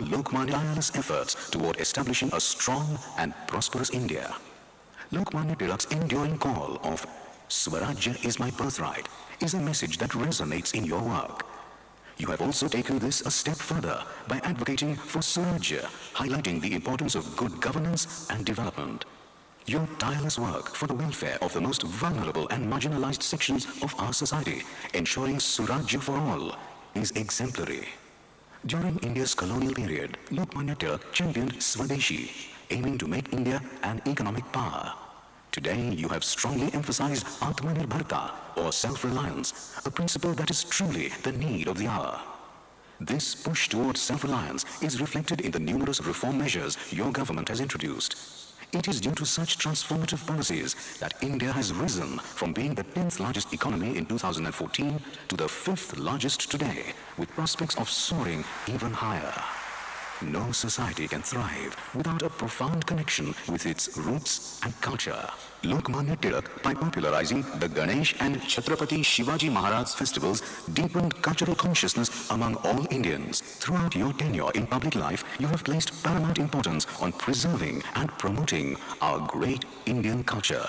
Lokmanya Tilak's efforts toward establishing a strong and prosperous India. Lokmanya Tilak's enduring call of Swarajya is my birthright is a message that resonates in your work. You have also taken this a step further by advocating for Swarajya, highlighting the importance of good governance and development. Your tireless work for the welfare of the most vulnerable and marginalized sections of our society, ensuring Swarajya for all, is exemplary. During India's colonial period, Lokmanya Tilak championed Swadeshi, aiming to make India an economic power. Today, you have strongly emphasized Atmanirbharta, or self-reliance, a principle that is truly the need of the hour. This push towards self-reliance is reflected in the numerous reform measures your government has introduced. It is due to such transformative policies that India has risen from being the 10th largest economy in 2014 to the 5th largest today, with prospects of soaring even higher. No society can thrive without a profound connection with its roots and culture. Lokmanya Tilak, by popularizing the Ganesh and Chhatrapati Shivaji Maharaj festivals, deepened cultural consciousness among all Indians. Throughout your tenure in public life, you have placed paramount importance on preserving and promoting our great Indian culture.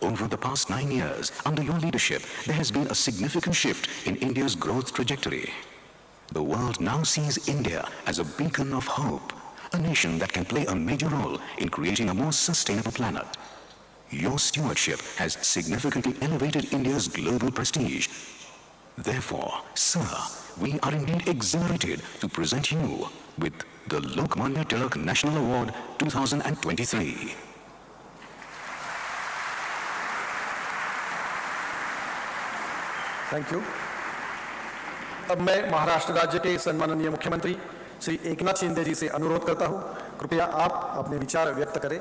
Over the past 9 years, under your leadership, there has been a significant shift in India's growth trajectory. The world now sees India as a beacon of hope, a nation that can play a major role in creating a more sustainable planet. Your stewardship has significantly elevated India's global prestige. Therefore, sir, we are indeed exhilarated to present you with the Lokmanya Tilak National Award 2023. Thank you. अब मैं महाराष्ट्र राज्य के सम्माननीय मुख्यमंत्री श्री एकनाथ शिंदे जी से अनुरोध करता हूं, कृपया आप अपने विचार व्यक्त करें।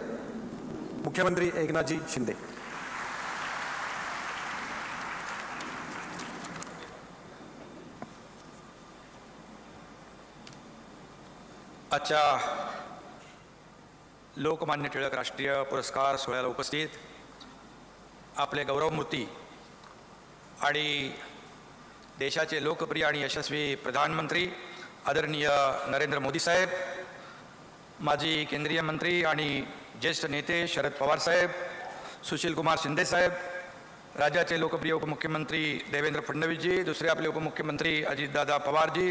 मुख्यमंत्री एकनाथ जी शिंदे। आजच्या लोकमान्य टिळक राष्ट्रीय पुरस्कार सोहळ्याला उपस्थित आपले गौरवमूर्ती आणि देशाचे लोकप्रिय आणि यशस्वी प्रधानमंत्री आदरणीय नरेंद्र मोदी साहेब, माजी केंद्रीय मंत्री आणि ज्येष्ठ नेते शरद पवार साहेब, सुशील कुमार शिंदे साहेब, राज्याचे लोकप्रिय उपमुख्यमंत्री देवेंद्र फडणवीसजी, दुसरे आपले उपमुख्यमंत्री अजितदादा पवारजी,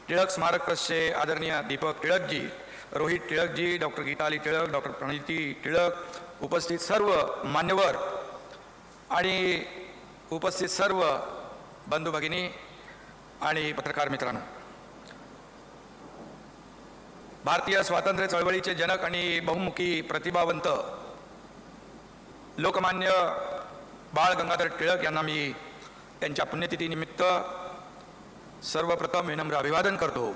टिळक स्मारक ट्रस्टचे आदरणीय दीपक टिळकजी, रोहित टिळकजी, डॉक्टर गीताली टिळक, डॉक्टर प्रणिती टिळक, उपस्थित सर्व मान्यवर आणि उपस्थित सर्व बंधू भगिनी आणि पत्रकार मित्रांनो, भारतीय स्वातंत्र्य चळवळीचे जनक आणि बहुमुखी प्रतिभावंत लोकमान्य बाळ गंगाधर टिळक यांना मी त्यांच्या पुण्यतिथीनिमित्त सर्वप्रथम विनम्र अभिवादन करतो.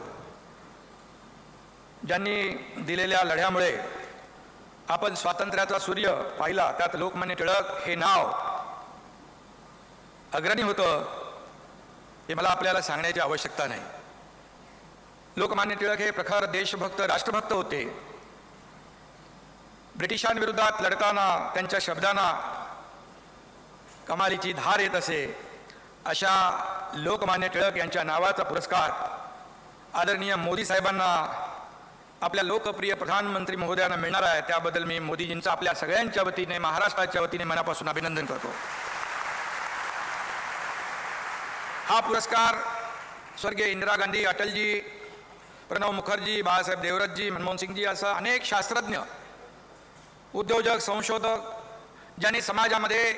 ज्यांनी दिलेल्या लढ्यामुळे आपण स्वातंत्र्याचा सूर्य पाहिला, त्यात लोकमान्य टिळक हे नाव अग्रणी होतं, हे मला आपल्याला सांगण्याची आवश्यकता नाही. लोकमान्य टिळक हे प्रखर देशभक्त राष्ट्रभक्त होते. ब्रिटिशांविरोधात लढताना त्यांच्या शब्दांना कमालीची धार येत असे. अशा लोकमान्य टिळक यांच्या नावाचा पुरस्कार आदरणीय मोदी साहेबांना, आपल्या लोकप्रिय प्रधानमंत्री महोदयांना मिळणार आहे. त्याबद्दल मी मोदीजींचं आपल्या सगळ्यांच्या वतीने, महाराष्ट्राच्या वतीने मनापासून अभिनंदन करतो. हा पुरस्कार स्वर्गीय इंदिरा गांधी, अटलजी, प्रणव मुखर्जी, बाळासाहेब देवरतजी, मनमोहन सिंगजी असं अनेक शास्त्रज्ञ, उद्योजक, संशोधक ज्यांनी समाजामध्ये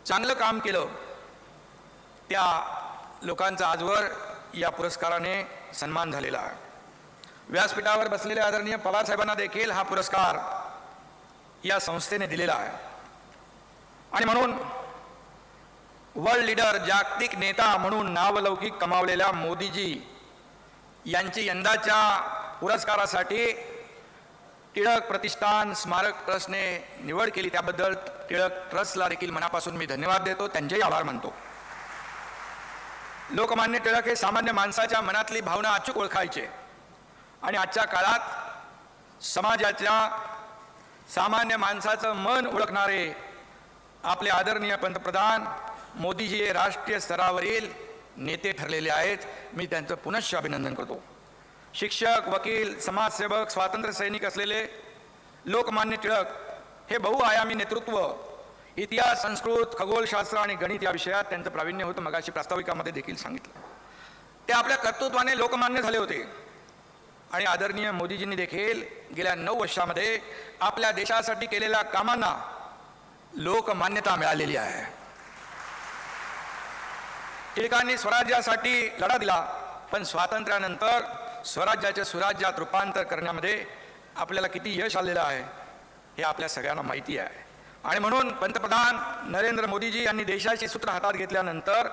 चांगलं काम केलं, त्या लोकांचा आजवर या पुरस्काराने सन्मान झालेला आहे. व्यासपीठावर बसलेल्या आदरणीय पवार साहेबांना देखील हा पुरस्कार या संस्थेने दिलेला आहे. आणि म्हणून वर्ल्ड लीडर, जागतिक नेता म्हणून नावलौकिक कमावलेल्या मोदीजी यांची यंदाच्या पुरस्कारासाठी टिळक प्रतिष्ठान स्मारक ट्रस्टने निवड केली. त्याबद्दल टिळक ट्रस्टला देखील मनापासून मी धन्यवाद देतो, त्यांचेही आभार मानतो. लोकमान्य टिळक हे सामान्य माणसाच्या मनातली भावना अचूक ओळखायचे आणि आजच्या काळात समाजाच्या सामान्य माणसाचं मन ओळखणारे आपले आदरणीय पंतप्रधान मोदीजी हे राष्ट्रीय स्तरावरील नेते ठरलेले आहेत. मी त्यांचं पुनश्च अभिनंदन करतो. शिक्षक, वकील, समाजसेवक, स्वातंत्र्य सैनिक असलेले लोकमान्य टिळक हे बहुआयामी नेतृत्व, इतिहास, संस्कृत, खगोलशास्त्र आणि गणित या विषयात त्यांचं प्रावीण्य होतं. मगाशी प्रास्ताविकामध्ये देखील सांगितलं. ते आपल्या कर्तृत्वाने लोकमान्य झाले होते. आणि आदरणीय मोदीजींनी देखील गेल्या 9 वर्षामध्ये आपल्या देशासाठी केलेल्या कामांना लोकमान्यता मिळालेली आहे. टिळकांनी स्वराज्यासाठी लढा दिला, पण स्वातंत्र्यानंतर स्वराज्याचे सुराज्यात रूपांतर करण्यामध्ये आपल्याला किती यश आलेलं आहे हे आपल्या सगळ्यांना माहिती आहे. आणि म्हणून पंतप्रधान नरेंद्र मोदीजी यांनी देशाची सूत्र हातात घेतल्यानंतर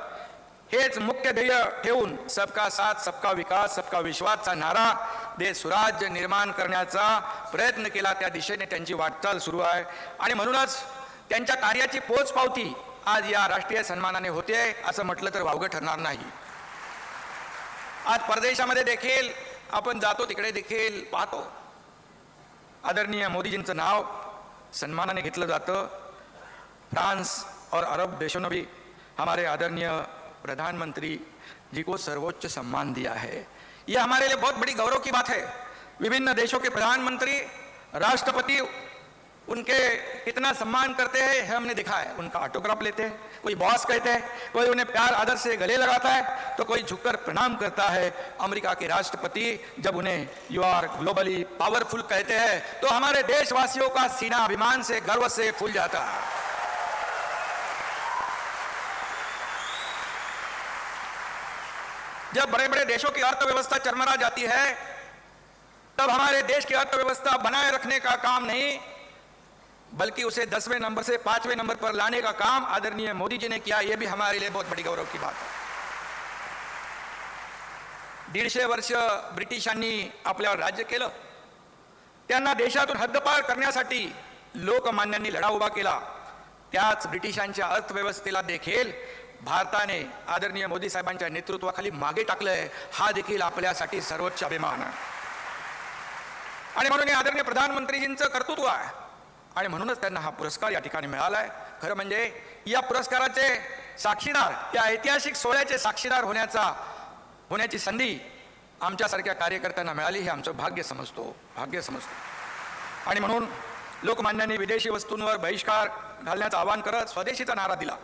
हेच मुख्य ध्येय ठेवून सबका साथ, सबका विकास, सबका विश्वासचा नारा देश सुराज्य निर्माण करण्याचा प्रयत्न केला. त्या दिशेने त्यांची वाटचाल सुरू आहे. आणि म्हणूनच त्यांच्या कार्याची पोचपावती आज या राष्ट्रीय सन्मानाने होते असं म्हटलं तर वावगं ठरणार नाही. आज परदेशामध्ये देखील आपण जातो, तिकडे देखील पाहतो आदरणीय मोदीजींचं नाव सन्मानाने घेतलं जातं. फ्रांस और अरब देशों ने भी हमारे आदरणीय प्रधानमंत्री जी को सर्वोच्च सम्मान दिया है. ये हमारे लिए बहुत बड़ी गौरव की बात है. विभिन्न देशों के प्रधानमंत्री, राष्ट्रपति उनके कितना सम्मान करते हैं हमने देखा है. उनका ऑटोग्राफ लेते हैं, कोई बॉस कहते हैं, कोई उन्हें प्यार आदर से गले लगाता है, तो कोई झुककर प्रणाम करता है. अमेरिका के राष्ट्रपति जब उन्हें यू आर ग्लोबली पावरफुल कहते हैं तो हमारे देशवासियों का सीना अभिमान से, गर्व से फूल जाता है. जब बड़े बड़े देशों की अर्थव्यवस्था चरमरा जाती है तब हमारे देश की अर्थव्यवस्था बनाए रखने का काम नहीं, बल्कि उसे 10वें नंबर से 5वें नंबर पर लाने का काम आदरणीय मोदी जी ने किया. यह भी हमारे लिए बहुत बड़ी गौरव की बात है. 150 वर्ष ब्रिटिशांनी आपल्यावर राज्य केलं. त्यांना देशातून हद्दपार करण्यासाठी लोकमान्यांनी लढा उभा केला. त्याच ब्रिटिशांच्या अर्थव्यवस्थेला देखील भारताने आदरणीय मोदी साहेबांच्या नेतृत्वाखाली मागे टाकलंय. हा देखील आपल्यासाठी सर्वोच्च अभिमान आहे. आणि म्हणून आदरणीय प्रधानमंत्रीजींचं कर्तृत्व आहे. आणि म्हणूनच त्यांना हा पुरस्कार या ठिकाणी मिळाला आहे. खरं म्हणजे या पुरस्काराचे साक्षीदार, या ऐतिहासिक सोहळ्याचे साक्षीदार होण्याची संधी आमच्यासारख्या कार्यकर्त्यांना मिळाली हे आमचं भाग्य समजतो. आणि म्हणून लोकमान्यांनी विदेशी वस्तूंवर बहिष्कार घालण्याचं आवाहन करत स्वदेशीचा नारा दिला.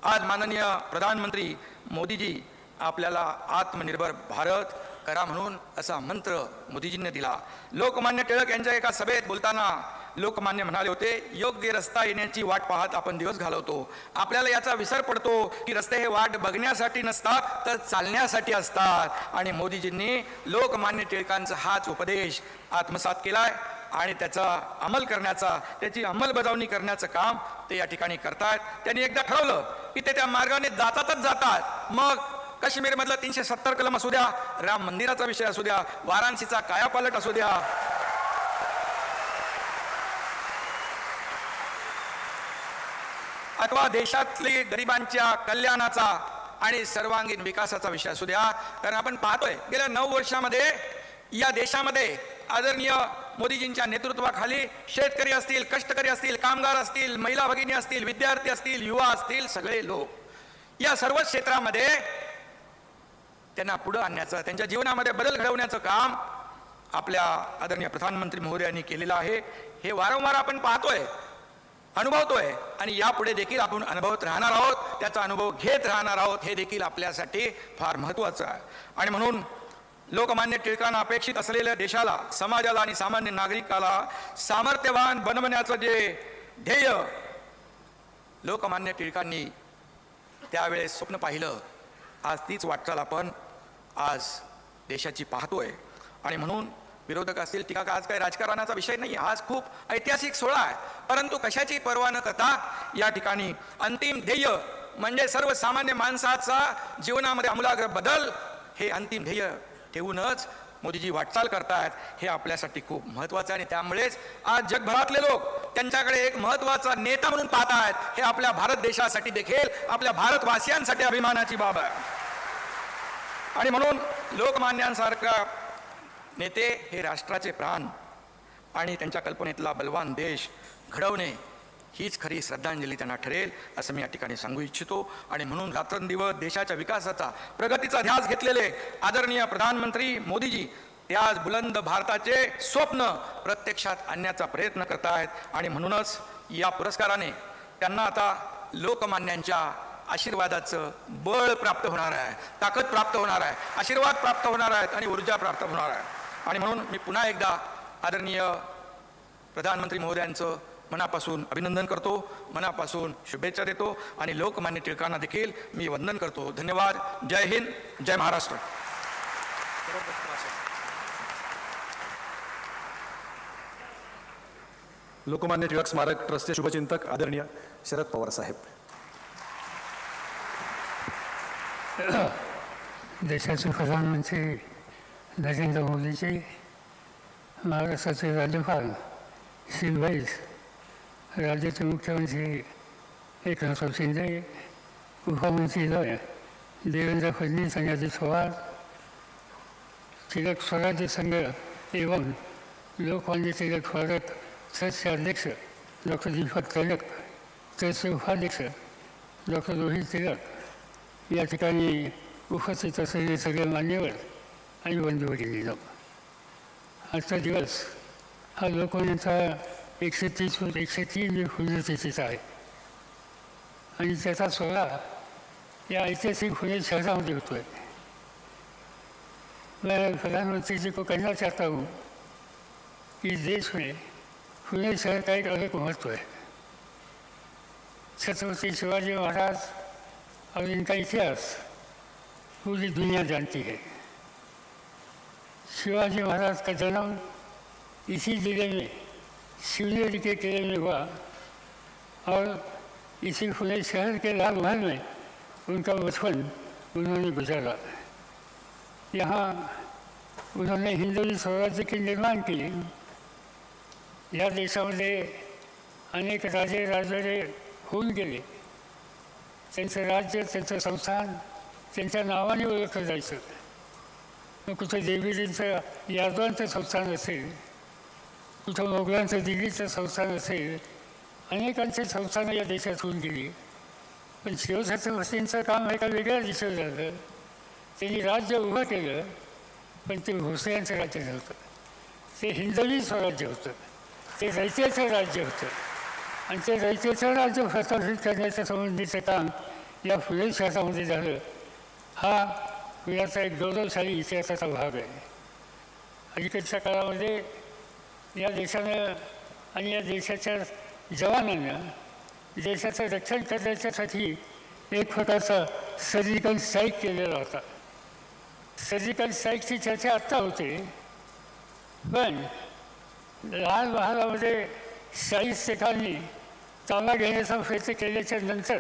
आज माननीय प्रधानमंत्री मोदीजी आपल्याला आत्मनिर्भर भारत करा म्हणून असा मंत्र मोदीजींनी दिला. लोकमान्य टिळक यांच्या एका सभेत बोलताना लोकमान्य म्हणाले होते, योग्य रस्ता येण्याची वाट पाहत आपण दिवस घालवतो. आपल्याला याचा विसर पडतो की रस्ते हे वाट बघण्यासाठी नसतात तर चालण्यासाठी असतात. आणि मोदीजींनी लोकमान्य टिळकांचा हाच उपदेश आत्मसात केलाय आणि त्याचा अंमल करण्याचा, त्याची अंमलबजावणी करण्याचं काम ते या ठिकाणी करतात. त्यांनी एकदा ठरवलं की ते त्या मार्गाने जातात. मग काश्मीरमधला 370 कलम असू द्या, राम मंदिराचा विषय असू द्या, वाराणसीचा कायापालट असू द्या, अथवा देशातली गरिबांच्या कल्याणाचा आणि सर्वांगीण विकासाचा विषय असू द्या. कारण आपण पाहतोय गेल्या 9 वर्षामध्ये या देशामध्ये आदरणीय मोदीजींच्या नेतृत्वाखाली शेतकरी असतील, कष्टकरी असतील, कामगार असतील, महिला भगिनी असतील, विद्यार्थी असतील, युवा असतील, सगळे लोक या सर्व क्षेत्रामध्ये त्यांना पुढे आणण्याचं, त्यांच्या जीवनामध्ये बदल घडवण्याचं काम आपल्या आदरणीय प्रधानमंत्री महोदयांनी केलेलं आहे. हे वारंवार आपण पाहतोय, अनुभवतोय आणि यापुढे देखील आपण अनुभवत राहणार आहोत. त्याचा अनुभव घेत राहणार आहोत. हे देखील आपल्यासाठी फार महत्त्वाचं आहे. आणि म्हणून लोकमान्य टिळकांना अपेक्षित असलेल्या देशाला, समाजाला आणि सामान्य नागरिकाला सामर्थ्यवान बनवण्याचं जे ध्येय लोकमान्य टिळकांनी त्यावेळेस स्वप्न पाहिलं, आज तीच वाटचाल आपण आज देशाची पाहतोय. आणि म्हणून विरोधक असतील, टीका, आज काही राजकारणाचा विषय नाही. आज खूप ऐतिहासिक सोहळा आहे, परंतु कशाची पर्वा न करता या ठिकाणी अंतिम ध्येय म्हणजे सर्वसामान्य माणसाचा जीवनामध्ये आमूलाग्र बदल, हे अंतिम ध्येय ठेवूनच मोदीजी वाटचाल करतायत. हे आपल्यासाठी खूप महत्त्वाचं आहे. आणि त्यामुळेच आज जगभरातले लोक त्यांच्याकडे एक महत्त्वाचा नेता म्हणून पाहत आहेत. हे आपल्या भारत देशासाठी देखील, आपल्या भारतवासियांसाठी अभिमानाची बाब आहे. आणि म्हणून लोकमान्यांसारखा नेते हे राष्ट्राचे प्राण आणि त्यांच्या कल्पनेतला बलवान देश घडवणे हीच खरी श्रद्धांजली त्यांना ठरेल असं मी या ठिकाणी सांगू इच्छितो. आणि म्हणून रात्रंदिवस देशाच्या विकासाचा, प्रगतीचा ध्यास घेतलेले आदरणीय प्रधानमंत्री मोदीजी ते आज बुलंद भारताचे स्वप्न प्रत्यक्षात आणण्याचा प्रयत्न करत आहेत आणि म्हणूनच या पुरस्काराने त्यांना आता लोकमान्यांच्या आशीर्वादाचं बळ प्राप्त होणार आहे, ताकद प्राप्त होणार आहे, आशीर्वाद प्राप्त होणार आहेत आणि ऊर्जा प्राप्त होणार आहे. आणि म्हणून मी पुन्हा एकदा आदरणीय प्रधानमंत्री महोदयांचं मनापासून अभिनंदन करतो, मनापासून शुभेच्छा देतो आणि लोकमान्य टिळकांना देखील मी वंदन करतो. धन्यवाद. जय हिंद, जय महाराष्ट्र. लोकमान्य टिळक स्मारक ट्रस्टचे शुभचिंतक आदरणीय शरद पवार साहेब. देशाचे प्रधानमंत्री नरेंद्र मोदीजी, महाराष्ट्राचे राज्यपाल श्री वैस, राज्याचे मुख्यमंत्री एकनाथ शिंदे, उपमंत्री देवेंद्र फडणवीस आणि अजित पवार, तिलक स्वराज्य संघ एवं लोकमान्य तिलक स्मारक ट्रस्टचे अध्यक्ष डॉक्टर दीपक तिलक, ट्रस्टचे उपाध्यक्ष डॉक्टर रोहित तिलक, या ठिकाणी उपस्थित असलेले सगळे मान्यवर आणि बंधू-भगिनींनो, आजचा दिवस हा लोकमान्यांचा 130 पुण्यतिथीचा आहे आणि त्याचा सोहळा या ऐतिहासिक पुणे शहरामध्ये होतो आहे. मैं प्रधानमंत्री जी को कहना चाहता हूँ कि देश में पुणे शहर का एक अलग महत्व है. छत्रपति शिवाजी महाराज और इनका इतिहास पूरी दुनिया जानती है. शिवाजी महाराज का जन्म इसी जिले में शिवनेरी के किले में हुआ और इसी पुणे शहर के लाल महल में उनका बचपन उन्होंने गुजारा. यहाँ उन्होंने हिंदवी स्वराज्य के निर्माण किए. या देशामध्ये अनेक राजे राजवाडे होऊन गेले. त्यांचं राज्य, त्यांचं संस्थान त्यांच्या नावाने ओळखलं जायचं. मग कुठं देवीजींचं यादवांचं संस्थान असेल, कुठं मोगलांचं दिल्लीचं संस्थान असेल, अनेकांचे संस्थानं या देशात होऊन गेली. पण शिवछत्रपतींचं काम एका वेगळ्या दिशेला झालं. त्यांनी राज्य उभं केलं, पण ते भोसल्यांचं राज्य नव्हतं. ते हिंदवी स्वराज्य होतं, ते रयतेचं राज्य होतं आणि ते रयतेचं राज्य प्रस्थापित करण्याच्या संबंधीचं काम या पुणे शहरामध्ये झालं. हा पुण्याचा एक गौरवशाली इतिहासाचा भाग आहे. अलीकडच्या काळामध्ये या देशानं आणि या देशाच्या जवानांना देशाचं रक्षण करण्याच्यासाठी एक प्रकारचा सर्जिकल स्ट्राईक केलेला होता. सर्जिकल स्ट्राईकची चर्चा आत्ता होते, पण लाल महालामध्ये 40 सेकांनी ताबा घेण्याचा प्रयत्न केल्याच्या नंतर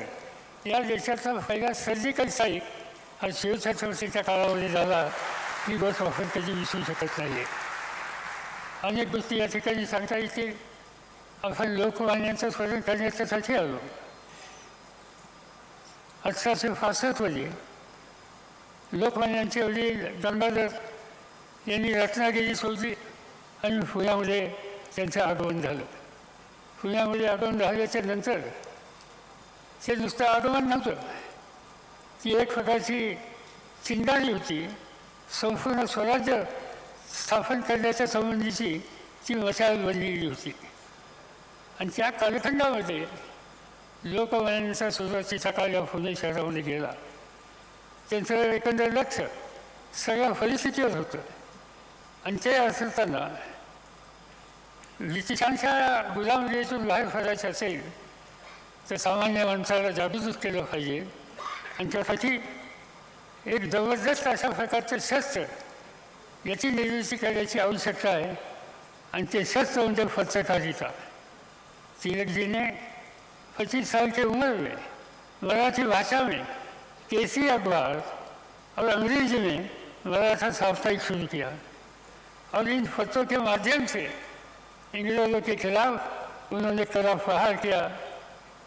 या देशाचा पहिला सर्जिकल स्ट्राईक हा शिवछत्रपतीच्या काळामध्ये झाला. ही गोष्ट आपण कधी विसरू शकत नाही आहे. अनेक गोष्टी या ठिकाणी सांगता येतील. आपण लोकमान्यांचं स्मरण करण्याच्यासाठी आलो. 1865 लोकमान्यांचे वडील गंगाधर यांनी रत्नागिरी सोडली आणि पुण्यामध्ये त्यांचं आगमन झालं. पुण्यामध्ये आगमन झाल्याच्या नंतर ते नुसतं आगमन नव्हतं, ती एक प्रकारची चिंगारी होती. संपूर्ण स्वराज्य स्थापन करण्याच्या संबंधीची ती मशाल बनलेली होती. आणि त्या कालखंडामध्ये लोकमान्यांचा सुरुवातीचा काळ या पुणे शहरामध्ये गेला. त्यांचं एकंदर लक्ष सगळ्या परिस्थितीवर होतं आणि ते असताना ब्रिटिशांच्या गुलामगिरीतून बाहेर पडायचं असेल तर सामान्य माणसाला जागृत केलं पाहिजे आणि त्यासाठी एक जबरदस्त अशा प्रकारचं शस्त्र याची निर्मिती करण्याची आवश्यकता आहे. आणि ते शस्त्र म्हणजे पत्रकारिता. तिलक जी ने 25 साल की उम्र में मराठी भाषा में केसरी अखबार और अंग्रेजी में मराठा साप्ताहिक शुरू किया और इन पत्रों के माध्यम से इंग्रेजों के खिलाफ उन्होंने कड़ा प्रहार किया.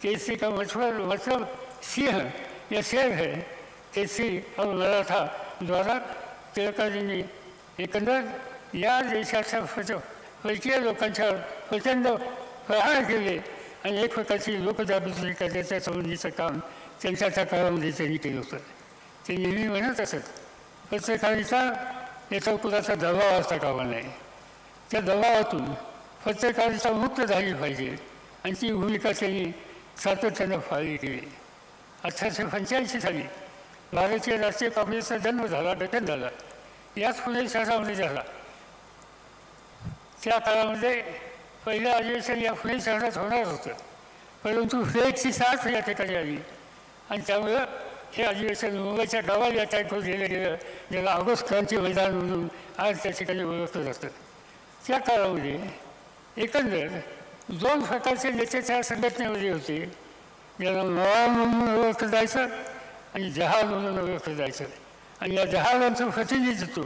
केसरी का मतलब सिंह या शेर है. केसरी और मराठा द्वारा टिळकाजींनी एकंदर या देशाच्या परकीय लोकांच्या प्रचंड प्रहार केले आणि एक प्रकारची लोकजागृती करण्याच्या संबंधीचं काम त्यांच्या त्या काळामध्ये त्यांनी केलं होतं. ते नेहमी म्हणत असत, पत्रकारिता याचा कुणाचा दबाव असता कामा नये. त्या दबावातून पत्रकारिता मुक्त झाली पाहिजे आणि ती भूमिका त्यांनी सातत्यानं पाळली केली. 1885 साली भारतीय राष्ट्रीय काँग्रेसचा जन्म झाला, गठन झाला. याच पुणे शहरामध्ये झाला. त्या काळामध्ये पहिलं अधिवेशन या पुणे शहरात होणार होतं, परंतु फ्लेक्सची साथ या ठिकाणी आली आणि त्यामुळं हे अधिवेशन मुंबईच्या गावात या टाईपवर दिलं गेलं, ज्याला ऑगस्ट क्रांती मैदान म्हणून आज त्या ठिकाणी ओळखलं जातं. त्या काळामध्ये एकंदर 2 प्रकारचे नेते त्या संघटनेमध्ये होते, ज्याला नवाब म्हणून ओळखलं जायचं आणि जहाल म्हणून ओळखलं जायचं. आणि या जहालांचं प्रतिनिधित्व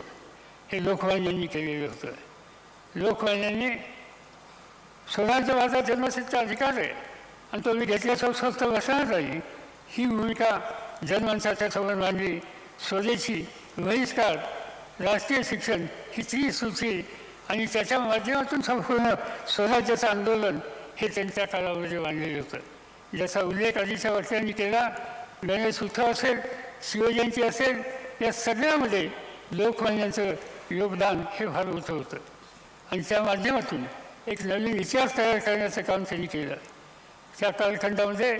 हे लोकमान्यांनी केलेलं होतं. लोकमान्यांनी स्वराज्य माझा जन्मसिद्ध अधिकार आहे आणि तो मी घेतल्याचं स्वस्त बसणार नाही, ही भूमिका जनमानसाच्या समोर मांडली. स्वदेशी, बहिष्कार, राष्ट्रीय शिक्षण ही त्रिसूत्री आणि त्याच्या माध्यमातून संपूर्ण स्वराज्याचं आंदोलन हे त्यांच्या काळामध्ये मांडलेलं होतं. ज्याचा उल्लेख आधीच्या वक्त्यांनी केला. गणेश उत्सव असेल, शिवजयंती असेल, या सगळ्यामध्ये लोकमान्यांचं योगदान हे फार मोठं होतं आणि त्या माध्यमातून एक नवीन इतिहास तयार करण्याचं काम त्यांनी केलं. त्या कालखंडामध्ये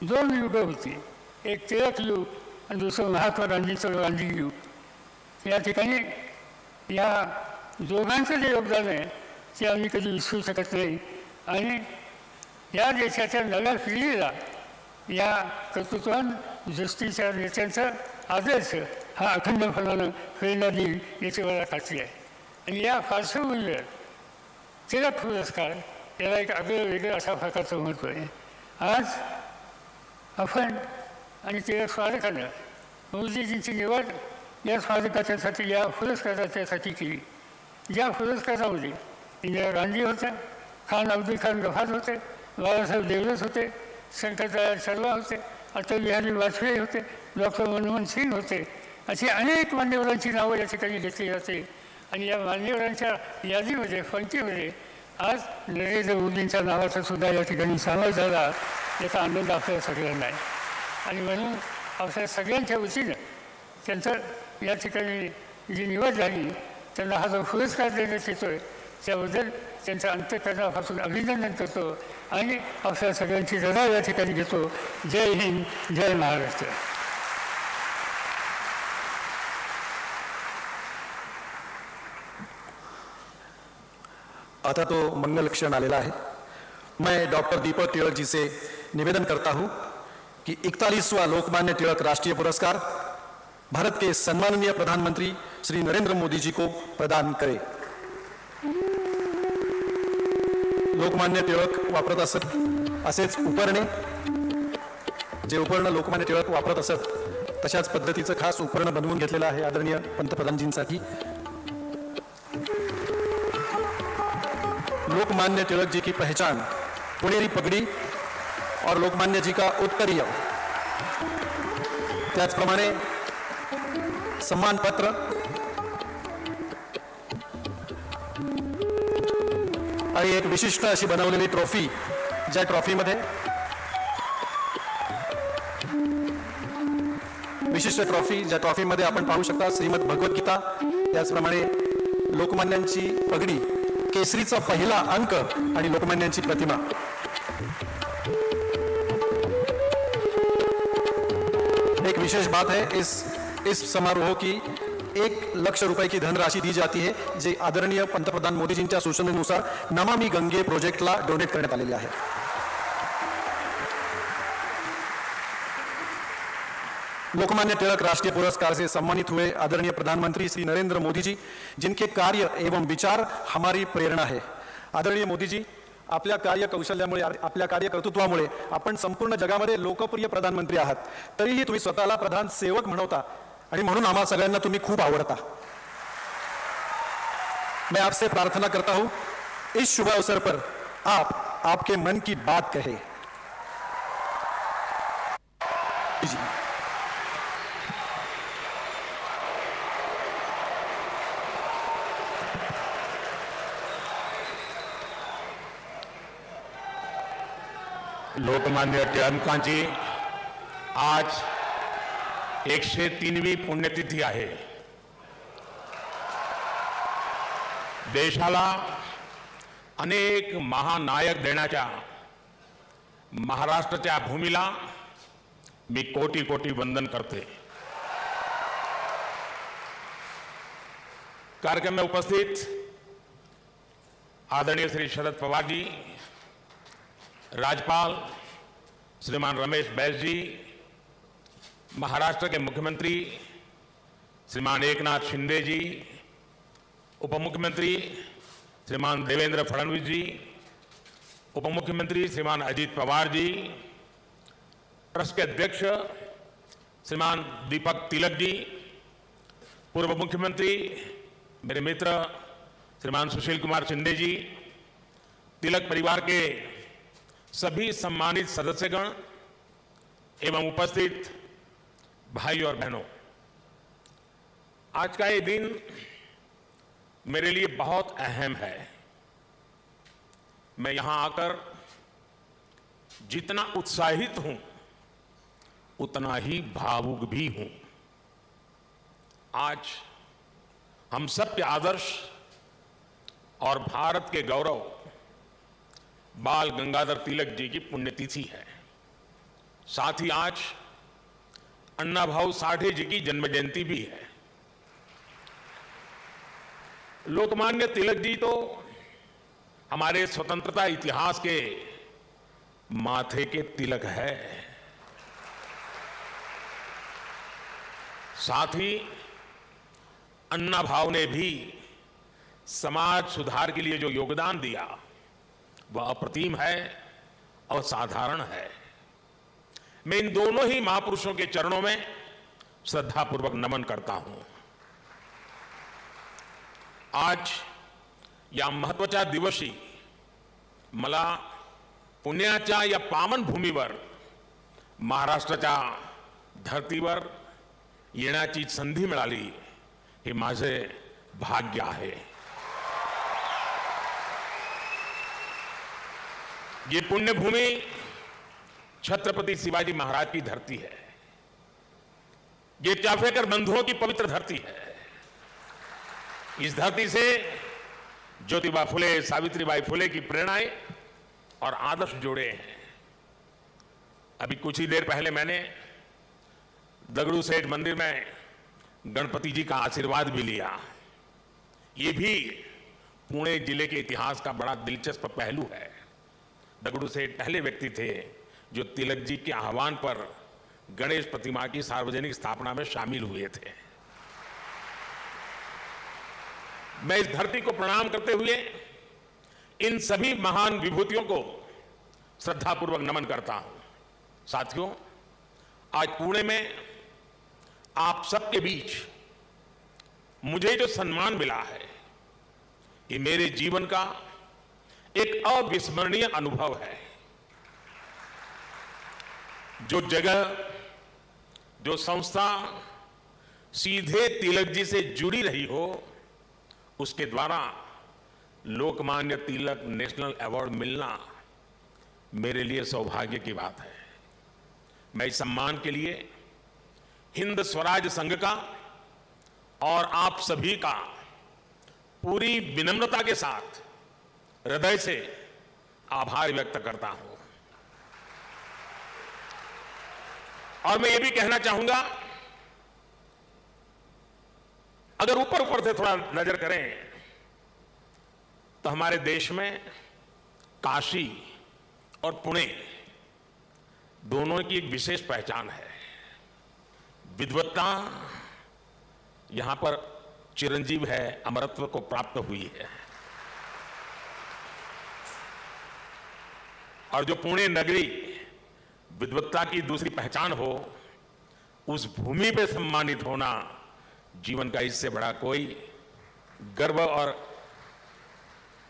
2 युगं होती, एक टिळक युग आणि दुसरं महात्मा गांधीचं गांधी युग. या ठिकाणी या दोघांचं जे योगदान आहे ते आम्ही कधी विसरू शकत नाही आणि या देशाच्या नव्या पिढीला या कर्तृत्वान दृष्टीच्या नेत्यांचा आदर्श हा अखंडपणानं प्रेरणा देईल याची मला खात्री आहे. आणि या पार्श्वभूमीवर टिळक पुरस्कार याला एक आगळं वेगळं अशा प्रकारचं महत्त्व आहे. आज आपण आणि टिळक स्मारकानं मोदीजींची निवड या स्मारकाच्यासाठी, या पुरस्काराच्यासाठी केली. ज्या पुरस्कारामध्ये इंदिरा गांधी होत्या, खान अब्दुल खान गफार होते, बाळासाहेब देवरस होते, शंकरदयाळ शर्मा होते, अटल बिहारी वाजपेयी होते, डॉक्टर मनमोहन सिंग होते, अशी अनेक मान्यवरांची नावं या ठिकाणी घेतली जाते. आणि या मान्यवरांच्या यादीमध्ये, पंक्तीमध्ये आज नरेंद्र मोदींच्या नावाचा सुद्धा या ठिकाणी सामावेश झाला, याचा आनंद आपल्या सगळ्यांना आहे. आणि म्हणून आपल्या सगळ्यांच्या वतीनं त्यांचं या ठिकाणी जी निवड झाली, त्यांना हा जो पुरस्कार देण्यात येतो आहे त्याबद्दल त्यांच्या अंतःकरणापासून अभिनंदन करतो आणि आपल्या सगळ्यांची रजा या ठिकाणी घेतो. जय हिंद, जय महाराष्ट्र. आता तो मंगल क्षण आलेला है. मैं डॉक्टर दीपक तिलक जी से निवेदन करता हूं कि 41वां लोकमान्य तिलक राष्ट्रीय पुरस्कार भारत के सम्माननीय प्रधानमंत्री श्री नरेंद्र मोदी जी को प्रदान करें. लोकमान्य टिळक वापरत असत असेच उपरणे, जे उपरणं लोकमान्य टिळक वापरत असत तशाच पद्धतीचं खास उपकरण बनवून घेतलेलं आहे आदरणीय पंतप्रधानजींसाठी. लोकमान्य तिलक जी की पहचान पुणेरी पगड़ी और लोकमान्य जी का उत्तरीय, त्याचप्रमाणे सम्मान पत्र आणि एक विशिष्ट अशी बनवलेली ट्रॉफी, ज्या ट्रॉफीमध्ये विशिष्ट ट्रॉफी, ज्या ट्रॉफीमध्ये आपण पाहू शकता श्रीमद भगवद्गीता, त्याचप्रमाणे लोकमान्यांची पगडी, केसरीचा पहिला अंक आणि लोकमान्यांची प्रतिमा. एक विशेष बात है, इस समारोह की 1 लाख रुपए की धनराशि दी जाती है, जे आदरणीय पंतप्रधान मोदीजींच्या सूचनेनुसार नमामि गंगे प्रोजेक्टला डोनेट करण्यात आलेली आहे. लोकमान्य तिलक राष्ट्रीय पुरस्कार से सम्मानित हुए आदरणीय प्रधानमंत्री श्री नरेंद्र मोदी जी, जिनके कार्य एवं विचार हमारी प्रेरणा है. आदरणीय मोदी जी, आपल्या कार्य कौशल्यामुळे, आपल्या कार्य कर्तृत्वामुळे आपण संपूर्ण जगामध्ये लोकप्रिय प्रधानमंत्री आहात. तरीही तुम्ही स्वतःला प्रधान सेवक म्हणवता आणि म्हणून आम्हा सगळ्यांना तुम्ही खूप आवडता. मैं आपसे प्रार्थना करता हूं, इस शुभ अवसर पर आप आपके मन की बात कहे. लोकमान्य टिळकांची आज 103वी पुण्यतिथी आहे. देशाला अनेक महानायक देण्याच्या महाराष्ट्राच्या भूमीला मी कोटी कोटी वंदन करते. कार्यक्रम में उपस्थित आदरणीय श्री शरद पवार जी, राज्यपाल श्रीमान रमेश बैस जी, महाराष्ट्र के मुख्यमंत्री श्रीमान एकनाथ शिंदे जी, उप मुख्यमंत्री श्रीमान देवेंद्र फडणवीस जी, उप मुख्यमंत्री श्रीमान अजीत पवार जी, ट्रस्ट के अध्यक्ष श्रीमान दीपक तिलक जी, पूर्व मुख्यमंत्री मेरे मित्र श्रीमान सुशील कुमार शिंदे जी, तिलक परिवार के सभी सम्मानित सदस्यगण एवं उपस्थित भाई और बहनों, आज का ये दिन मेरे लिए बहुत अहम है. मैं यहां आकर जितना उत्साहित हूं उतना ही भावुक भी हूं. आज हम सब के आदर्श और भारत के गौरव बाल गंगाधर तिलक जी की पुण्यतिथि है. साथ ही आज अन्ना भाऊ साठे जी की जन्म जयंती भी है. लोकमान्य तिलक जी तो हमारे स्वतंत्रता इतिहास के माथे के तिलक है. साथ ही अन्ना भाऊ ने भी समाज सुधार के लिए जो योगदान दिया वह अप्रतिम है और साधारण है. मैं इन दोनों ही महापुरुषों के चरणों में श्रद्धापूर्वक नमन करता हूं. आज या महत्वाच्या दिवशी मला पुण्याच्या या पावन भूमीवर महाराष्ट्राच्या धर्तीवर येण्याची संधी मिळाली हे माझे भाग्य आहे. ये पुण्यभूमि छत्रपति शिवाजी महाराज की धरती है. ये चाफेकर बंधुओं की पवित्र धरती है. इस धरती से ज्योतिबा फुले, सावित्रीबाई फुले की प्रेरणाएं और आदर्श जुड़े हैं. अभी कुछ ही देर पहले मैंने दगड़ू सेठ मंदिर में गणपति जी का आशीर्वाद भी लिया. ये भी पुणे जिले के इतिहास का बड़ा दिलचस्प पहलू है. दगड़ू सेठ पहले व्यक्ति थे जो तिलक जी के आह्वान पर गणेश प्रतिमा की सार्वजनिक स्थापना में शामिल हुए थे. मैं इस धरती को प्रणाम करते हुए इन सभी महान विभूतियों को श्रद्धापूर्वक नमन करता हूं. साथियों, आज पुणे में आप सबके बीच मुझे जो सम्मान मिला है ये मेरे जीवन का एक अविस्मरणीय अनुभव है. जो जगह, जो संस्था सीधे तिलक जी से जुड़ी रही हो उसके द्वारा लोकमान्य तिलक नेशनल अवार्ड मिलना मेरे लिए सौभाग्य की बात है. मैं इस सम्मान के लिए हिंद स्वराज संघ का और आप सभी का पूरी विनम्रता के साथ हृदय से आभार व्यक्त करता हूं. और मैं ये भी कहना चाहूंगा, अगर ऊपर ऊपर से थोड़ा नजर करें तो हमारे देश में काशी और पुणे दोनों की एक विशेष पहचान है. विद्वत्ता यहां पर चिरंजीव है, अमरत्व को प्राप्त हुई है. और जो पुणे नगरी विद्वत्ता की दूसरी पहचान हो, उस भूमि पे सम्मानित होना जीवन का इससे बड़ा कोई गर्व और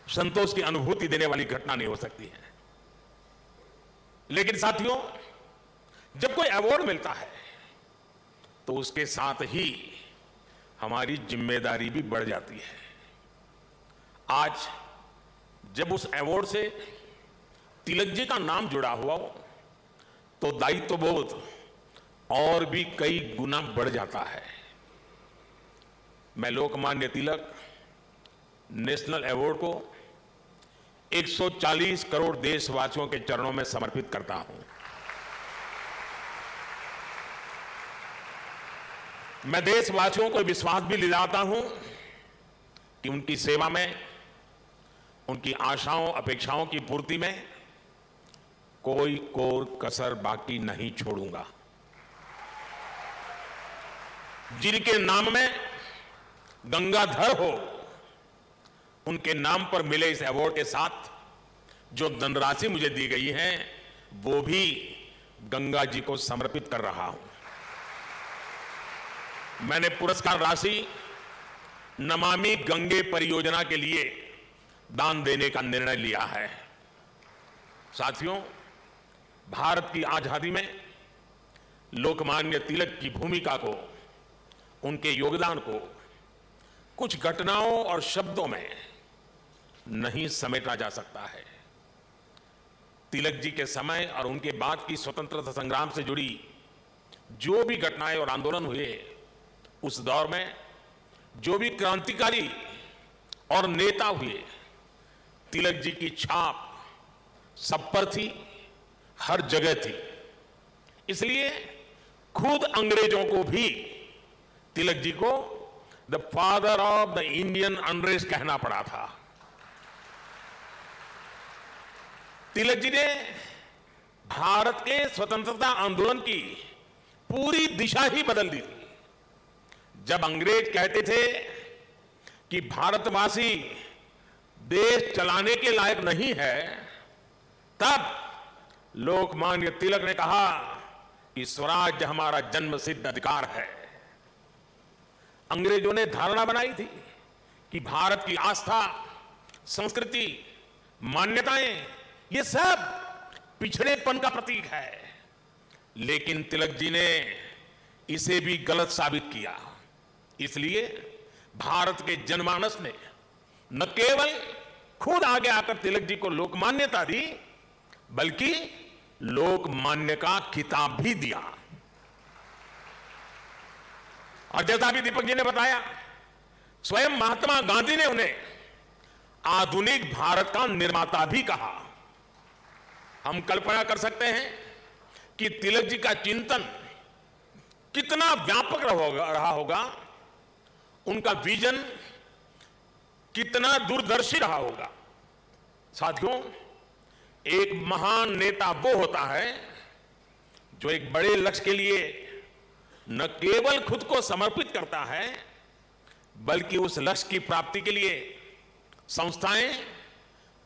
संतोष की अनुभूति देने वाली घटना नहीं हो सकती है. लेकिन साथियों, जब कोई अवार्ड मिलता है तो उसके साथ ही हमारी जिम्मेदारी भी बढ़ जाती है. आज जब उस अवार्ड से तिलक जी का नाम जुड़ा हुआ हो तो दायित्व बोध और भी कई गुना बढ़ जाता है. मैं लोकमान्य तिलक नेशनल अवार्ड को 140 करोड़ देशवासियों के चरणों में समर्पित करता हूं। मैं देशवासियों को विश्वास भी दिलाता हूं कि उनकी सेवा में, उनकी आशाओं अपेक्षाओं की पूर्ति में कोई कोर कसर बाकी नहीं छोड़ूंगा। जिनके नाम में गंगाधर हो, उनके नाम पर मिले इस अवार्ड के साथ जो धनराशि मुझे दी गई है वो भी गंगा जी को समर्पित कर रहा हूं। मैंने पुरस्कार राशि नमामि गंगे परियोजना के लिए दान देने का निर्णय लिया है। साथियों, भारत की आजादी में लोकमान्य तिलक की भूमिका को, उनके योगदान को कुछ घटनाओं और शब्दों में नहीं समेटा जा सकता है। तिलक जी के समय और उनके बाद की स्वतंत्रता संग्राम से जुड़ी जो भी घटनाएं और आंदोलन हुए, उस दौर में जो भी क्रांतिकारी और नेता हुए, तिलक जी की छाप सब पर थी, हर जगह थी। इसलिए खुद अंग्रेजों को भी तिलक जी को the father of the Indian unrest कहना पड़ा था। तिलक जी ने भारत के स्वतंत्रता आंदोलन की पूरी दिशा ही बदल दी थी। जब अंग्रेज कहते थे कि भारतवासी देश चलाने के लायक नहीं है, तब लोकमान्य तिलक ने कहा कि स्वराज्य हमारा जन्मसिद्ध अधिकार है। अंग्रेजों ने धारणा बनाई थी कि भारत की आस्था, संस्कृति, मान्यताएं ये सब पिछड़ेपन का प्रतीक है। लेकिन तिलक जी ने इसे भी गलत साबित किया। इसलिए भारत के जनमानस ने न केवल खुद आगे आकर तिलक जी को लोकमान्यता दी, बल्कि लोकमान्य का खिताब भी दिया। और जैसा भी दीपक जी ने बताया, स्वयं महात्मा गांधी ने उन्हें आधुनिक भारत का निर्माता भी कहा। हम कल्पना कर सकते हैं कि तिलक जी का चिंतन कितना व्यापक रहा होगा, उनका विजन कितना दूरदर्शी रहा होगा। साथियों, एक महान नेता वो होता है जो एक बड़े लक्ष्य के लिए न केवल खुद को समर्पित करता है, बल्कि उस लक्ष्य की प्राप्ति के लिए संस्थाएं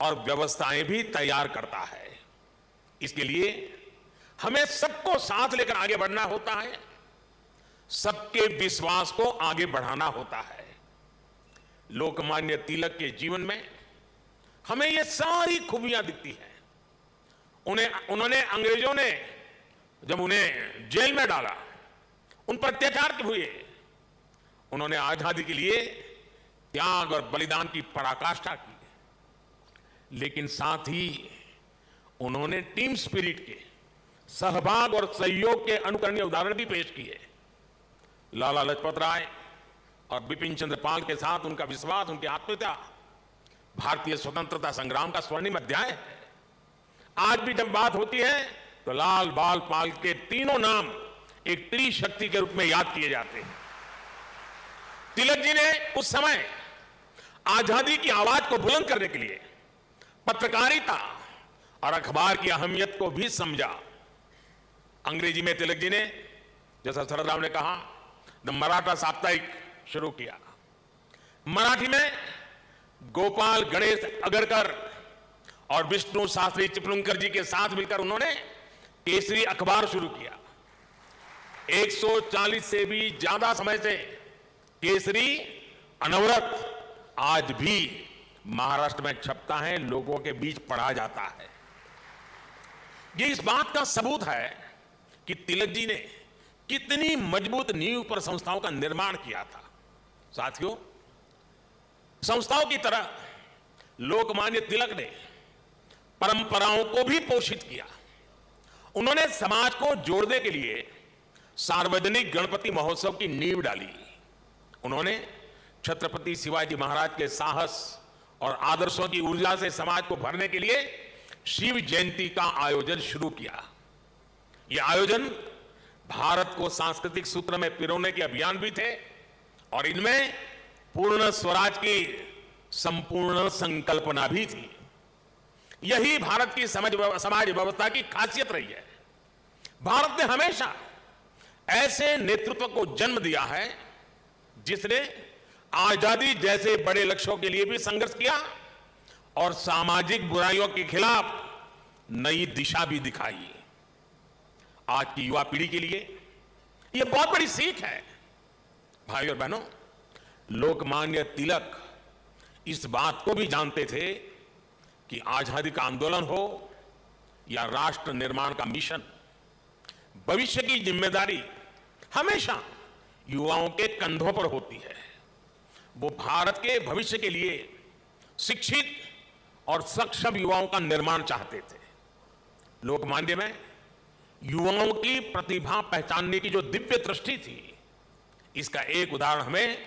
और व्यवस्थाएं भी तैयार करता है। इसके लिए हमें सबको साथ लेकर आगे बढ़ना होता है, सबके विश्वास को आगे बढ़ाना होता है। लोकमान्य तिलक के जीवन में हमें ये सारी खूबियां दिखती हैं। उन्होंने अंग्रेजों ने जब उन्हें जेल में डाला, उन पर अत्याचार हुए, उन्होंने आजादी के लिए त्याग और बलिदान की पराकाष्ठा की। लेकिन साथ ही उन्होंने टीम स्पिरिट के, सहभाग और सहयोग के अनुकरणीय उदाहरण भी पेश किए। लाला लाजपत राय और बिपिन चंद्र पाल के साथ उनका विश्वास, उनकी आत्मीयता भारतीय स्वतंत्रता संग्राम का स्वर्णिम अध्याय है। आज भी जब बात होती है तो लाल, बाल, पाल के तीनों नाम एक त्रिशक्ति के रूप में याद किए जाते हैं। तिलक जी ने उस समय आजादी की आवाज को बुलंद करने के लिए पत्रकारिता और अखबार की अहमियत को भी समझा। अंग्रेजी में तिलक जी ने, जैसा शरद राव ने कहा, द मराठा साप्ताहिक शुरू किया। मराठी में गोपाल गणेश अगरकर और विष्णु शास्त्री चिपलुंकर जी के साथ मिलकर उन्होंने केसरी अखबार शुरू किया। 140 से भी ज्यादा समय से केसरी अनवरत आज भी महाराष्ट्र में छपता है, लोगों के बीच पढ़ा जाता है। ये इस बात का सबूत है कि तिलक जी ने कितनी मजबूत नींव पर संस्थाओं का निर्माण किया था। साथियों, संस्थाओं की तरह लोकमान्य तिलक ने परंपराओं को भी पोषित किया। उन्होंने समाज को जोड़ने के लिए सार्वजनिक गणपति महोत्सव की नींव डाली। उन्होंने छत्रपति शिवाजी महाराज के साहस और आदर्शों की ऊर्जा से समाज को भरने के लिए शिव जयंती का आयोजन शुरू किया। यह आयोजन भारत को सांस्कृतिक सूत्र में पिरोने के अभियान भी थे और इनमें पूर्ण स्वराज की संपूर्ण संकल्पना भी थी। यही भारत की समाज व्यवस्था की खासियत रही है। भारत ने हमेशा ऐसे नेतृत्व को जन्म दिया है जिसने आजादी जैसे बड़े लक्ष्यों के लिए भी संघर्ष किया और सामाजिक बुराइयों के खिलाफ नई दिशा भी दिखाई। आज की युवा पीढ़ी के लिए यह बहुत बड़ी सीख है। भाई और बहनों, लोकमान्य तिलक इस बात को भी जानते थे कि आजादी का आंदोलन हो या राष्ट्र निर्माण का मिशन, भविष्य की जिम्मेदारी हमेशा युवाओं के कंधों पर होती है। वो भारत के भविष्य के लिए शिक्षित और सक्षम युवाओं का निर्माण चाहते थे। लोकमान्य में युवाओं की प्रतिभा पहचानने की जो दिव्य दृष्टि थी, इसका एक उदाहरण हमें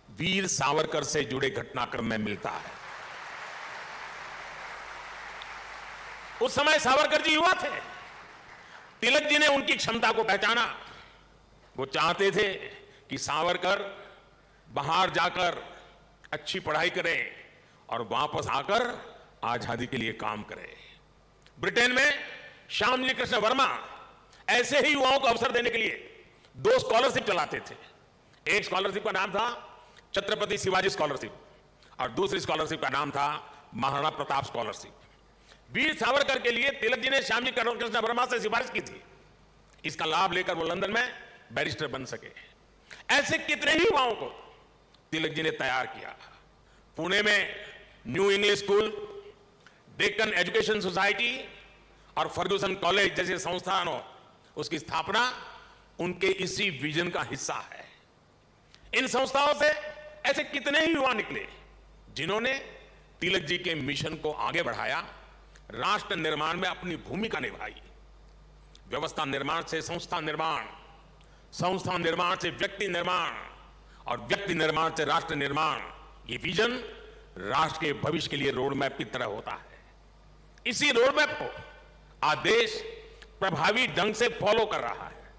वीर सावरकर से जुड़े घटनाक्रम में मिलता है। उस समय सावरकर जी युवा थे। तिलक जी ने उनकी क्षमता को पहचाना। वो चाहते थे कि सावरकर बाहर जाकर अच्छी पढ़ाई करे और वापस आकर आजादी के लिए काम करे। ब्रिटेन में श्यामजी कृष्ण वर्मा ऐसे ही युवाओं को अवसर देने के लिए 2 स्कॉलरशिप चलाते थे। एक स्कॉलरशिप का नाम था छत्रपति शिवाजी स्कॉलरशिप और दूसरी स्कॉलरशिप का नाम था महाराणा प्रताप स्कॉलरशिप। वीर सावरकर के लिए तिलक जी ने श्यामजी कृष्ण वर्मा से सिफारिश की थी। इसका लाभ लेकर वो लंदन में बैरिस्टर बन सके। ऐसे कितने ही युवाओं को तिलक जी ने तैयार किया। पुणे में new English school, Deccan education society और फर्गुसन कॉलेज जैसे संस्थानों, उसकी स्थापना उनके इसी विजन का हिस्सा है। इन संस्थाओं से ऐसे कितने ही युवा निकले जिन्होंने तिलक जी के मिशन को आगे बढ़ाया, राष्ट्र निर्माण में अपनी भूमिका निभाई। व्यवस्था निर्माण से संस्था निर्माण, संस्था निर्माण से व्यक्ति निर्माण और व्यक्ति निर्माण से राष्ट्र निर्माण, ये विजन राष्ट्र के भविष्य के लिए रोडमैप की तरह होता है। इसी रोडमैप को आज देश प्रभावी ढंग से फॉलो कर रहा है।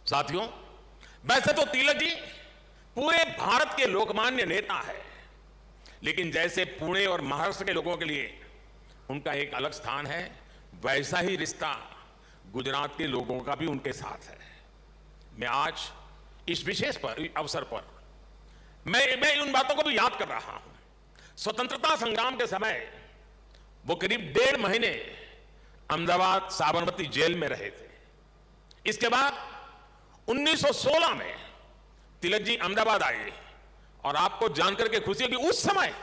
साथियों, वैसे तो तिलक जी पूरे भारत के लोकमान्य नेता है, लेकिन जैसे पुणे और महाराष्ट्र के लोगों के लिए उनका एक अलग स्थान है, वैसा ही रिश्ता गुजरात के लोगों का भी उनके साथ है। मैं आज इस विशेष अवसर पर मैं उन बातों को भी याद कर रहा हूं। स्वतंत्रता संग्राम के समय वो करीब 1.5 महीने अहमदाबाद साबरमती जेल में रहे थे। इसके बाद 1916 में तिलक जी अहमदाबाद आए और आपको जानकर के खुशी होगी, उस समय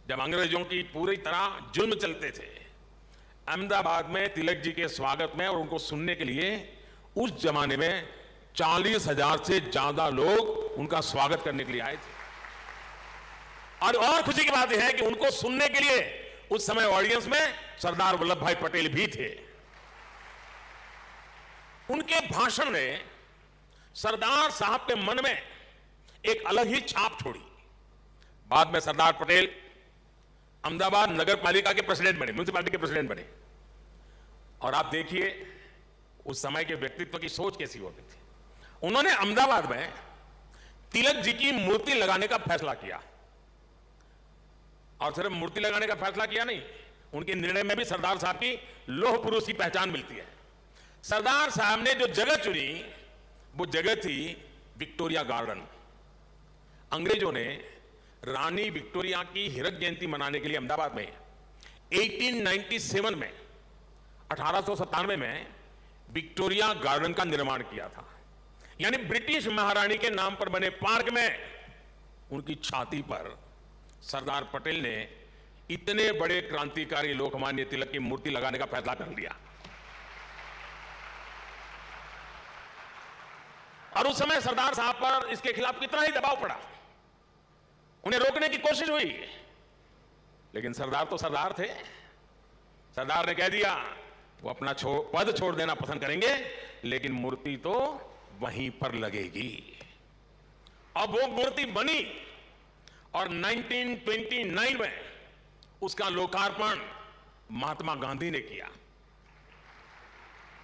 जब अंग्रेजों की पूरी तरह जुल्म चलते थे, अहमदाबाद में तिलक जी के स्वागत में और उनको सुनने के लिए उस जमाने में 40,000 से ज्यादा लोग उनका स्वागत करने के लिए आए थे। और खुशी की बात यह है कि उनको सुनने के लिए उस समय ऑडियंस में सरदार वल्लभ भाई पटेल भी थे। उनके भाषण ने सरदार साहब के मन में एक अलग ही छाप छोड़ी। बाद में सरदार पटेल अहमदाबाद नगर पालिका के प्रेसिडेंट बने, म्युनिसिपैलिटी के प्रेसिडेंट बने। और आप देखिए उस समय के व्यक्तित्व की सोच कैसी होती थी। उन्होंने अहमदाबाद में तिलक जी की मूर्ति लगाने का फैसला किया। और सिर्फ मूर्ति लगाने का फैसला किया नहीं, उनके निर्णय में भी सरदार साहब की लौह पुरुष की पहचान मिलती है। सरदार साहब ने जो जगह चुनी वो जगह थी विक्टोरिया गार्डन। अंग्रेजों ने रानी विक्टोरिया की हीरक जयंती मनाने के लिए अहमदाबाद में 1897 में 1897 में विक्टोरिया गार्डन का निर्माण किया था। यानी ब्रिटिश महारानी के नाम पर बने पार्क में उनकी छाती पर सरदार पटेल ने इतने बड़े क्रांतिकारी लोकमान्य तिलक की मूर्ति लगाने का फैसला कर लिया। और उस समय सरदार साहब पर इसके खिलाफ कितना ही दबाव पड़ा, उन्हें रोकने की कोशिश हुई, लेकिन सरदार तो सरदार थे। सरदार ने कह दिया वो अपना पद छोड़ देना पसंद करेंगे, लेकिन मूर्ति तो वहीं पर लगेगी। और वो मूर्ति बनी और 1929 में उसका लोकार्पण महात्मा गांधी ने किया।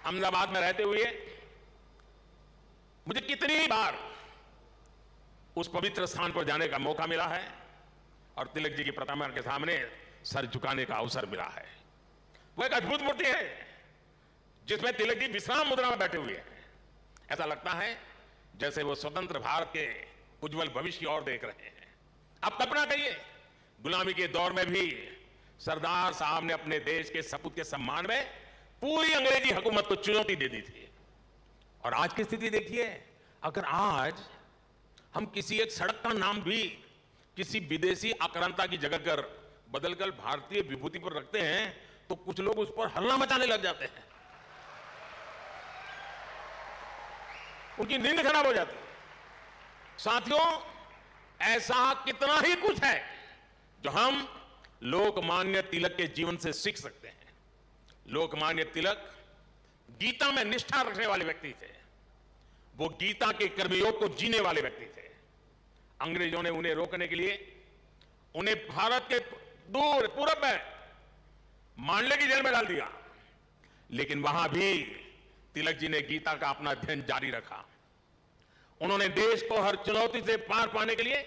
अहमदाबाद में रहते हुए मुझे कितनी बार उस पवित्र स्थान पर जाने का मौका मिला है और तिलक जी की प्रतिमा के सामने सर झुकाने का अवसर मिला है। वो एक अद्भुत मूर्ति है जिसमें तिलक जी विश्राम मुद्रा में बैठे हुए हैं। ऐसा लगता है जैसे वो स्वतंत्र भारत के उज्जवल भविष्य की ओर देख रहे हैं। आप कल्पना करिए, गुलामी के दौर में भी सरदार साहब ने अपने देश के सपूत के सम्मान में पूरी अंग्रेजी हुकूमत को चुनौती दे दी थी। और आज की स्थिति देखिए, अगर आज हम किसी एक सड़क का नाम भी किसी विदेशी आक्रांता की जगह कर बदलकर भारतीय विभूति पर रखते हैं तो कुछ लोग उस पर हल्ला मचाने लग जाते हैं, उनकी नींद खराब हो जाती है। साथियों, ऐसा कितना ही कुछ है जो हम लोकमान्य तिलक के जीवन से सीख सकते हैं। लोकमान्य तिलक गीता में निष्ठा रखने वाले व्यक्ति थे। वो गीता के कर्मयोग को जीने वाले व्यक्ति थे। अंग्रेजों ने उन्हें रोकने के लिए उन्हें भारत के दूर पूरब में मांडले की जेल में डाल दिया, लेकिन वहां भी तिलक जी ने गीता का अपना अध्ययन जारी रखा। उन्होंने देश को हर चुनौती से पार पाने के लिए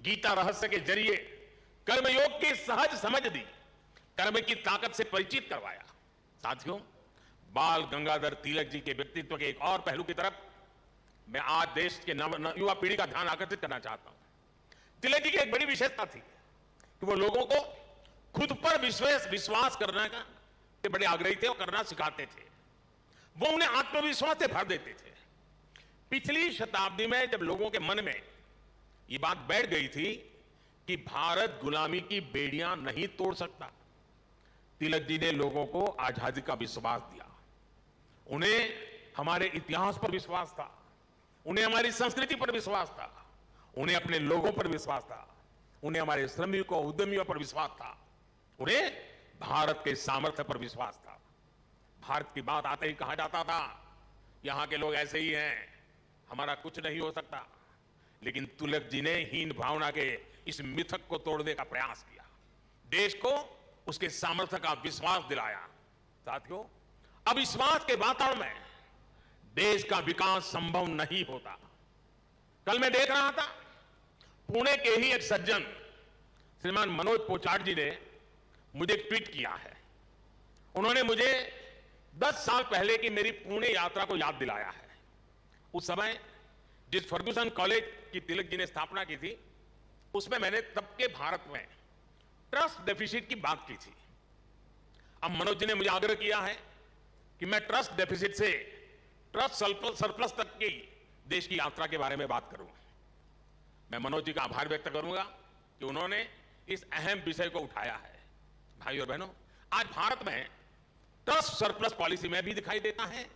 गीता रहस्य के जरिए कर्मयोग की सहज समझ दी, कर्म की ताकत से परिचित करवाया। साथियों, बाल गंगाधर तिलक जी के व्यक्तित्व के एक और पहलू की तरफ मैं आज देश के युवा पीढ़ी का ध्यान आकर्षित करना चाहता हूं। तिलक जी की एक बड़ी विशेषता थी कि वो लोगों को खुद पर विश्वास करने के बड़े आग्रही थे और करना सिखाते थे। वो उन्हें आत्मविश्वास से भर देते थे। पिछली शताब्दी में जब लोगों के मन में ये बात बैठ गई थी कि भारत गुलामी की बेड़ियां नहीं तोड़ सकता, तिलक जी ने लोगों को आजादी का विश्वास दिया। उन्हें हमारे इतिहास पर विश्वास था, उन्हें हमारी संस्कृति पर विश्वास था, उन्हें अपने लोगों पर विश्वास था, उन्हें हमारे श्रमिकों उद्यमियों पर विश्वास था, उन्हें भारत के सामर्थ्य पर विश्वास था। भारत की बात आते ही कहा जाता था यहां के लोग ऐसे ही हैं, हमारा कुछ नहीं हो सकता। लेकिन तिलक जी ने हीन भावना के इस मिथक को तोड़ने का प्रयास किया, देश को उसके सामर्थ्य का विश्वास दिलाया। साथियों, अविश्वास के वातावरण में देश का विकास संभव नहीं होता। कल मैं देख रहा था, पुणे के ही एक सज्जन श्रीमान मनोज पोचाट जी ने मुझे ट्वीट किया है। उन्होंने मुझे 10 साल पहले की मेरी पुणे यात्रा को याद दिलाया है। उस समय जिस फर्गुसन कॉलेज की तिलक जी ने स्थापना की थी, उसमें मैंने तब के भारत में ट्रस्ट डेफिसिट की बात की थी। अब मनोज जी ने मुझे आग्रह किया है कि मैं ट्रस्ट डेफिसिट से ट्रस्ट सरप्लस तक की देश की यात्रा के बारे में बात करूं। मैं मनोज जी का आभार व्यक्त करूंगा कि उन्होंने इस अहम विषय को उठाया है। भाई और बहनों, आज भारत में ट्रस्ट सरप्लस पॉलिसी में भी दिखाई देता है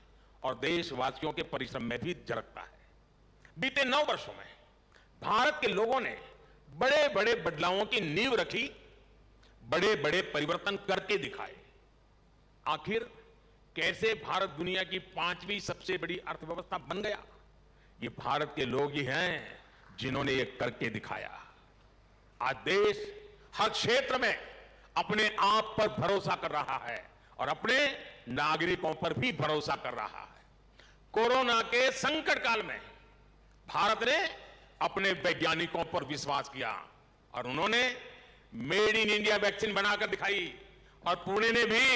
और देशवासियों के परिश्रम में भी झलकता है। बीते 9 वर्षों में भारत के लोगों ने बड़े बड़े बदलावों की नींव रखी, बड़े बड़े परिवर्तन करके दिखाए। आखिर कैसे भारत दुनिया की 5वीं सबसे बड़ी अर्थव्यवस्था बन गया? ये भारत के लोग ही हैं जिन्होंने ये करके दिखाया। आज देश हर क्षेत्र में अपने आप पर भरोसा कर रहा है और अपने नागरिकों पर भी भरोसा कर रहा है। कोरोना के संकट काल में भारत ने अपने वैज्ञानिकों पर विश्वास किया और उन्होंने मेड इन इंडिया वैक्सीन बनाकर दिखाई और पुणे ने भी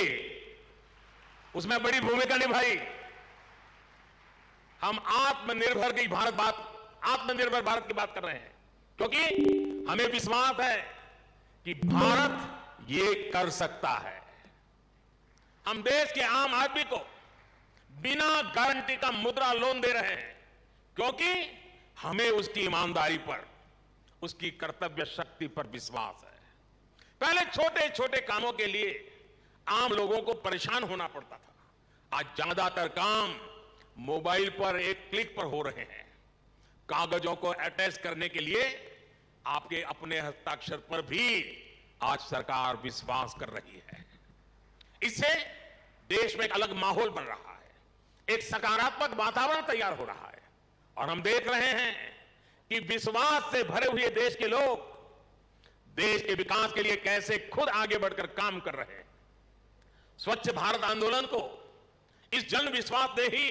उसमें बड़ी भूमिका निभाई। हम आत्मनिर्भर भारत की बात कर रहे हैं क्योंकि हमें विश्वास है कि भारत ये कर सकता है। हम देश के आम आदमी को बिना गारंटी का मुद्रा लोन दे रहे हैं क्योंकि हमें उसकी ईमानदारी पर, उसकी कर्तव्य शक्ति पर विश्वास है। पहले छोटे छोटे कामों के लिए आम लोगों को परेशान होना पड़ता था, आज ज्यादातर काम मोबाइल पर एक क्लिक पर हो रहे हैं। कागजों को अटैच करने के लिए आपके अपने हस्ताक्षर पर भी आज सरकार विश्वास कर रही है। इससे देश में एक अलग माहौल बन रहा है, एक सकारात्मक वातावरण तैयार हो रहा है और हम देख रहे हैं कि विश्वास से भरे हुए देश के लोग देश के विकास के लिए कैसे खुद आगे बढ़कर काम कर रहे हैं। स्वच्छ भारत आंदोलन को इस जन विश्वास ने ही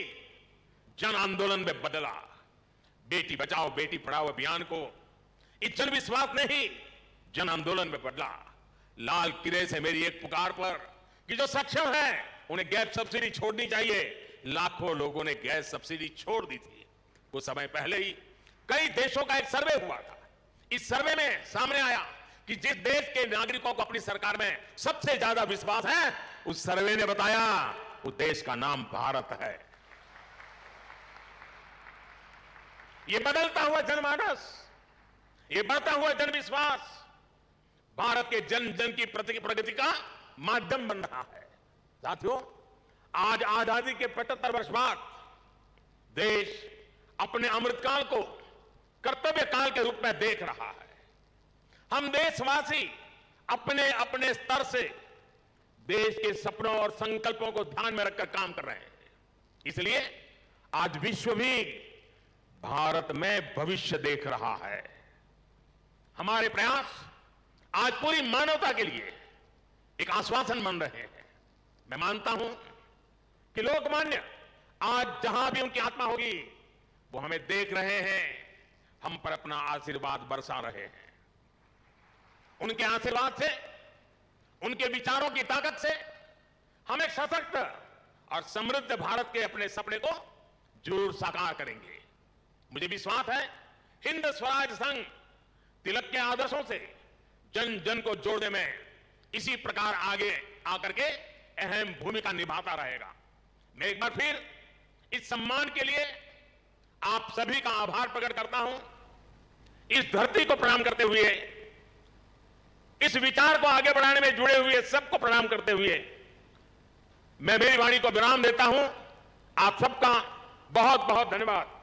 जन आंदोलन में बदला। बेटी बचाओ बेटी पढ़ाओ अभियान को इस जन विश्वास ने ही जन आंदोलन में बदला। लाल किले से मेरी एक पुकार पर कि जो सक्षम है उन्हें गैस सब्सिडी छोड़नी चाहिए, लाखों लोगों ने गैस सब्सिडी छोड़ दी थी। कुछ समय पहले ही कई देशों का एक सर्वे हुआ था। इस सर्वे में सामने आया कि जिस देश के नागरिकों को अपनी सरकार में सबसे ज्यादा विश्वास है, उस सर्वे ने बताया उस देश का नाम भारत है। ये बदलता हुआ जनमानस, ये बढ़ता हुआ जनविश्वास भारत के जन जन की प्रगति का माध्यम बन रहा है। साथियों, आज आजादी के 75 वर्ष बाद देश अपने अमृतकाल को कर्तव्य काल के रूप में देख रहा है। हम देशवासी अपने अपने स्तर से देश के सपनों और संकल्पों को ध्यान में रखकर काम कर रहे हैं। इसलिए आज विश्व भी भारत में भविष्य देख रहा है। हमारे प्रयास आज पूरी मानवता के लिए एक आश्वासन बन रहे हैं। मैं मानता हूं कि लोकमान्य आज जहां भी उनकी आत्मा होगी वो हमें देख रहे हैं, हम पर अपना आशीर्वाद बरसा रहे हैं। उनके आशीर्वाद से, उनके विचारों की ताकत से हम एक सशक्त और समृद्ध भारत के अपने सपने को जरूर साकार करेंगे। मुझे विश्वास है हिंद स्वराज संघ तिलक के आदर्शों से जन जन को जोड़ने में इसी प्रकार आगे आकर के अहम भूमिका निभाता रहेगा। मैं एक बार फिर इस सम्मान के लिए आप सभी का आभार प्रकट करता हूं। इस धरती को प्रणाम करते हुए, इस विचार को आगे बढ़ाने में जुड़े हुए सबको प्रणाम करते हुए मैं मेरी वाणी को विराम देता हूं। आप सबका बहुत बहुत धन्यवाद।